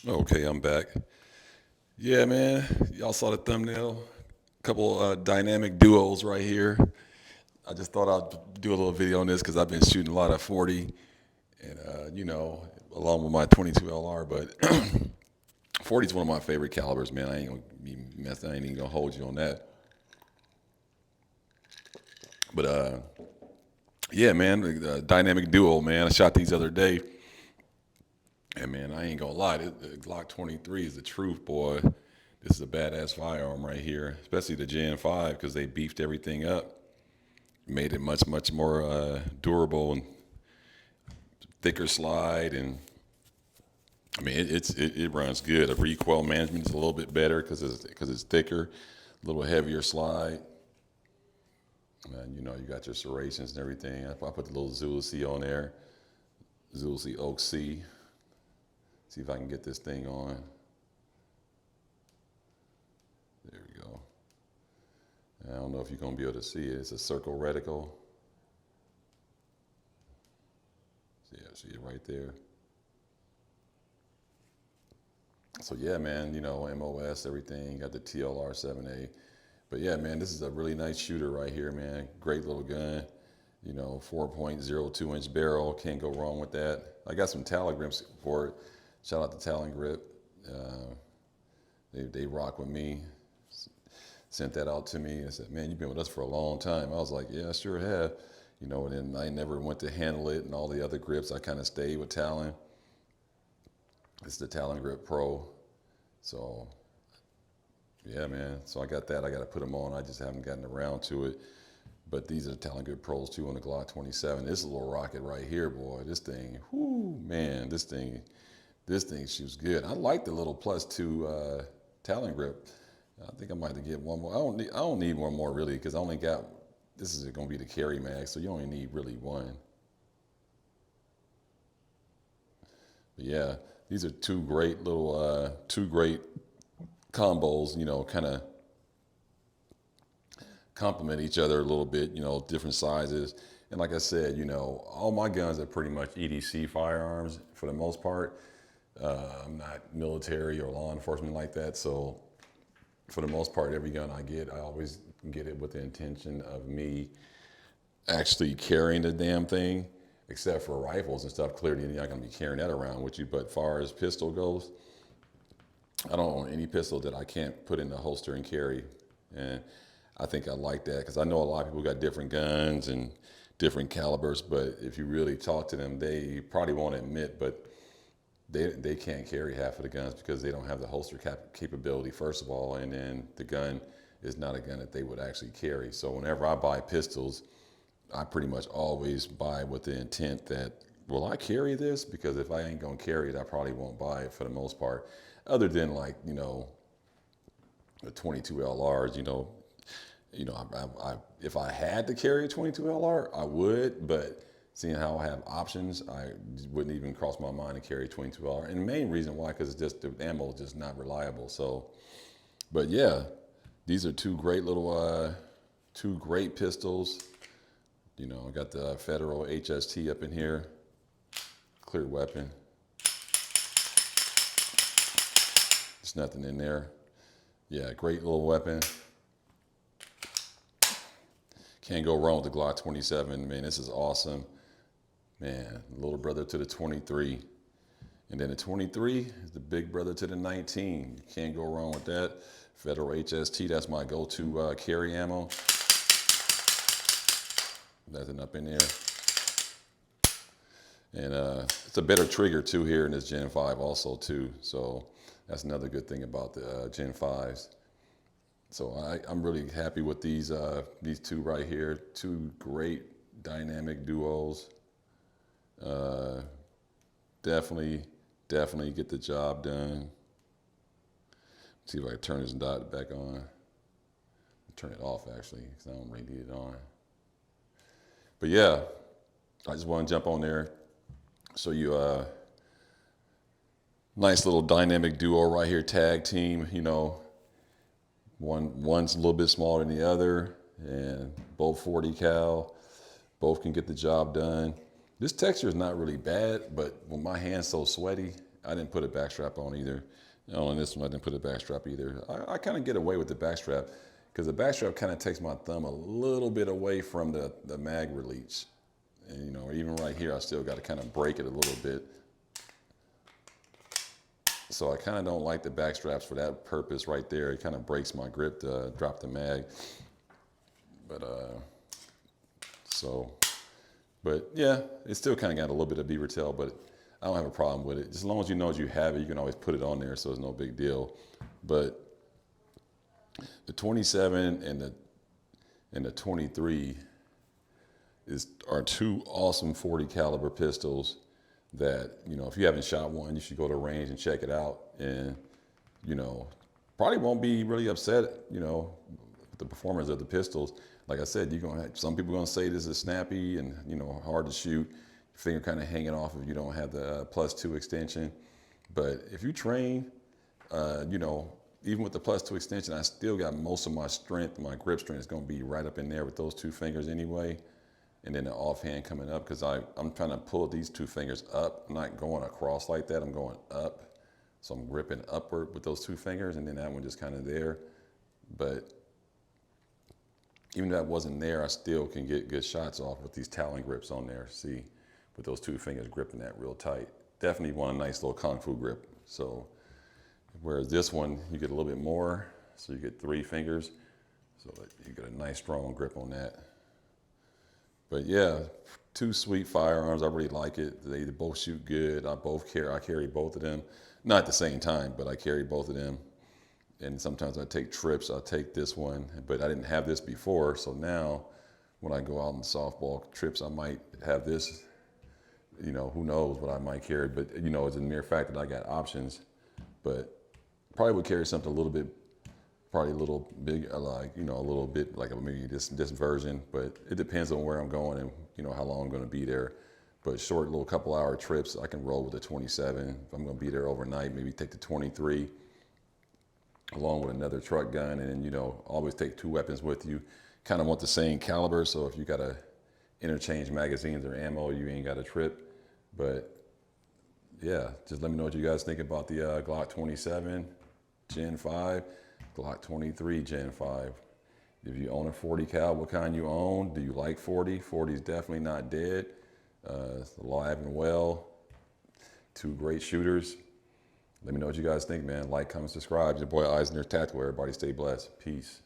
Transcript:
Okay, I'm back. Yeah, man, y'all saw the thumbnail. Couple dynamic duos right here. I just thought I'd do a little video on this because I've been shooting a lot of 40, and along with my 22 LR. But 40 is one of my favorite calibers, man. I ain't gonna be messing. I ain't even gonna hold you on that. But yeah, man, the dynamic duo, man. I shot these other day, and man, I ain't gonna lie. The Glock 23 is the truth, boy. This is a badass firearm right here, especially the Gen 5 because they beefed everything up, made it much more durable and thicker slide, and I mean it runs good. The recoil management is a little bit better because it's thicker, a little heavier slide. And you got your serrations and everything. I put the little Zulu C on there, Zulu C Oak C. See if I can get this thing on. There we go. I don't know if you're gonna be able to see it. It's a circle reticle. See it right there. So yeah, man, MOS, everything, got the TLR 7A. But yeah, man, this is a really nice shooter right here, man. Great little gun. 4.02-inch barrel. Can't go wrong with that. I got some Talon grips for it. Shout out to Talon Grip. Uh, they rock with me. Sent that out to me and said, man, you've been with us for a long time. I was like, yeah, I sure have. And then I never went to handle it and all the other grips. I kind of stayed with Talon. It's the Talon Grip Pro. So, yeah, man. So I got that. I got to put them on. I just haven't gotten around to it. But these are the Talon Grip Pros too on the Glock 27. This little rocket right here, boy. This thing, whoo, man. This thing shoots good. I like the little +2 Talon Grip. I think I might have to get one more. I don't need one more really because I only got. This is going to be the carry mag, so you only need really one. But yeah, these are two great combos. Kind of complement each other a little bit. Different sizes. And like I said, all my guns are pretty much EDC firearms for the most part. I'm not military or law enforcement like that, so for the most part, every gun I get, I always get it with the intention of me actually carrying the damn thing, except for rifles and stuff. Clearly, you're not going to be carrying that around with you. But far as pistol goes, I don't own any pistol that I can't put in the holster and carry. And I think I like that because I know a lot of people got different guns and different calibers, but if you really talk to them, they probably won't admit, but they can't carry half of the guns because they don't have the holster capability, first of all, and then the gun is not a gun that they would actually carry. So whenever I buy pistols, I pretty much always buy with the intent that, will I carry this? Because if I ain't gonna carry it, I probably won't buy it for the most part. Other than the 22 LRs, if I had to carry a 22 LR, I would, but seeing how I have options, I wouldn't even cross my mind to carry a 22 LR. And the main reason why, because it's just the ammo is just not reliable. So, but yeah, these are two great pistols. I got the Federal HST up in here, clear weapon. There's nothing in there. Yeah, great little weapon. Can't go wrong with the Glock 27. Man, this is awesome. Man, little brother to the 23. And then the 23 is the big brother to the 19. You can't go wrong with that. Federal HST, that's my go-to carry ammo. Nothing up in there. And it's a better trigger too here in this Gen 5 also too. So that's another good thing about the Gen 5s. So I'm really happy with these two right here. Two great dynamic duos. Definitely get the job done. See if I can turn this dot back on. Turn it off actually, because I don't really need it on. But yeah, I just want to jump on there. So you nice little dynamic duo right here, tag team. One's a little bit smaller than the other, and both 40 cal. Both can get the job done. This texture is not really bad, but when my hand's so sweaty, I didn't put a back strap on either. On this one, I didn't put a back strap either. I kind of get away with the back strap because the back strap kind of takes my thumb a little bit away from the mag release. And you know, even right here, I still got to kind of break it a little bit. So I kind of don't like the back straps for that purpose right there. It kind of breaks my grip to drop the mag. But yeah, it still kind of got a little bit of beaver tail, but I don't have a problem with it. Just as long as you know you have it, you can always put it on there, so it's no big deal. But the 27 and the 23 are two awesome 40 caliber pistols that, you know, if you haven't shot one, you should go to range and check it out. And, you know, probably won't be really upset, you know, with the performance of the pistols. Like I said, some people are gonna say this is snappy and, you know, hard to shoot. Your finger kind of hanging off if you don't have the +2 extension. But if you train, you know, even with the +2 extension, I still got most of my strength, my grip strength is gonna be right up in there with those two fingers anyway. And then the offhand coming up, because I'm trying to pull these two fingers up. I'm not going across like that, I'm going up. So I'm gripping upward with those two fingers, and then that one just kind of there. But even if that wasn't there, I still can get good shots off with these Talon grips on there. See, with those two fingers gripping that real tight. Definitely want a nice little Kung Fu grip. So, whereas this one, you get a little bit more. So you get 3 fingers. So you get a nice strong grip on that. But yeah, 2 sweet firearms. I really like it. They both shoot good. I carry both of them. Not at the same time, but I carry both of them. And sometimes I take trips. I'll take this one, but I didn't have this before. So now when I go out on softball trips, I might have this, you know, who knows what I might carry. But, you know, it's a mere fact that I got options. But probably would carry something a little bit, probably a little big, like, you know, a little bit like maybe this version. But it depends on where I'm going and, you know, how long I'm going to be there. But short little couple-hour trips, I can roll with the 27. If I'm going to be there overnight, maybe take the 23 along with another truck gun, and, you know, always take 2 weapons with you. Kind of want the same caliber, so if you got to interchange magazines or ammo, you ain't got a trip. But yeah, just let me know what you guys think about the Glock 27 Gen 5, Glock 23 Gen 5. If you own a 40 cal, what kind you own? Do you like 40? 40 is definitely not dead. It's alive and well. 2 great shooters. Let me know what you guys think, man. Like, comment, subscribe. Your boy Eisner Tactical. Everybody stay blessed. Peace.